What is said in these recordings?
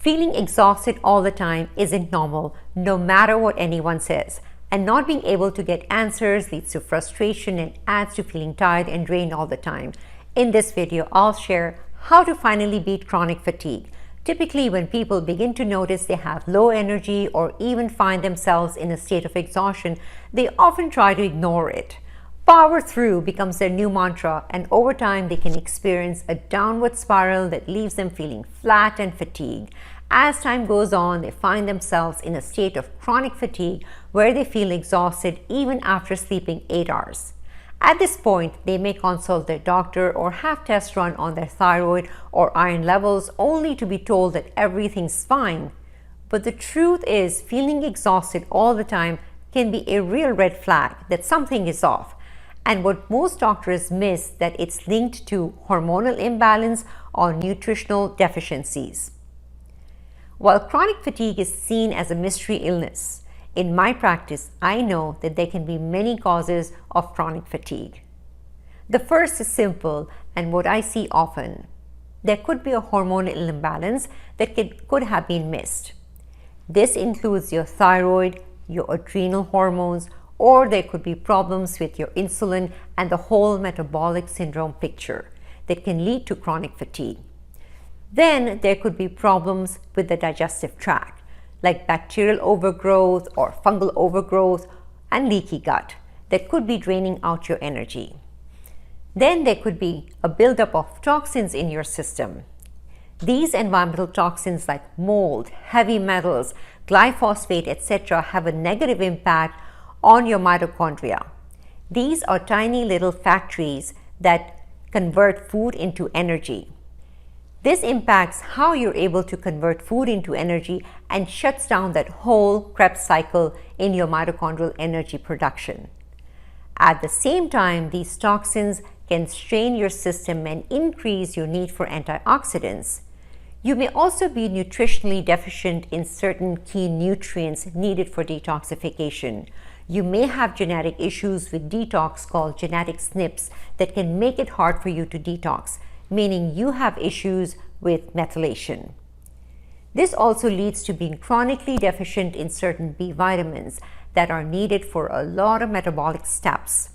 Feeling exhausted all the time isn't normal, no matter what anyone says. And not being able to get answers leads to frustration and adds to feeling tired and drained all the time. In this video, I'll share how to finally beat chronic fatigue. Typically, when people begin to notice they have low energy or even find themselves in a state of exhaustion, they often try to ignore it. Power through becomes their new mantra, and over time they can experience a downward spiral that leaves them feeling flat and fatigued. As time goes on, they find themselves in a state of chronic fatigue where they feel exhausted even after sleeping 8 hours. At this point, they may consult their doctor or have tests run on their thyroid or iron levels only to be told that everything's fine. But the truth is, feeling exhausted all the time can be a real red flag that something is off. And what most doctors miss, that it's linked to hormonal imbalance or nutritional deficiencies. While chronic fatigue is seen as a mystery illness, in my practice, I know that there can be many causes of chronic fatigue. The first is simple and what I see often. There could be a hormonal imbalance that could have been missed. This includes your thyroid, your adrenal hormones, or there could be problems with your insulin and the whole metabolic syndrome picture that can lead to chronic fatigue. Then there could be problems with the digestive tract, like bacterial overgrowth or fungal overgrowth and leaky gut that could be draining out your energy. Then there could be a buildup of toxins in your system. These environmental toxins like mold, heavy metals, glyphosate, etc. have a negative impact on your mitochondria. These are tiny little factories that convert food into energy. This impacts how you're able to convert food into energy and shuts down that whole Krebs cycle in your mitochondrial energy production. At the same time, these toxins can strain your system and increase your need for antioxidants. You may also be nutritionally deficient in certain key nutrients needed for detoxification. You may have genetic issues with detox called genetic SNPs that can make it hard for you to detox, meaning you have issues with methylation. This also leads to being chronically deficient in certain B vitamins that are needed for a lot of metabolic steps.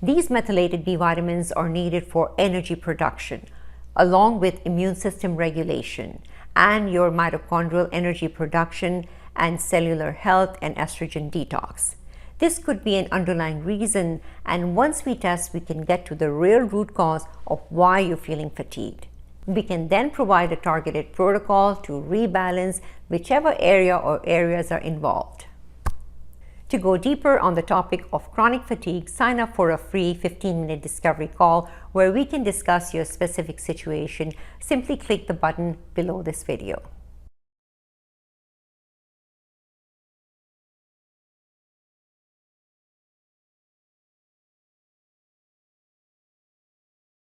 These methylated B vitamins are needed for energy production, along with immune system regulation and your mitochondrial energy production and cellular health and estrogen detox. This could be an underlying reason, and once we test, we can get to the real root cause of why you're feeling fatigued. We can then provide a targeted protocol to rebalance whichever area or areas are involved. To go deeper on the topic of chronic fatigue, sign up for a free 15-minute discovery call where we can discuss your specific situation. Simply click the button below this video.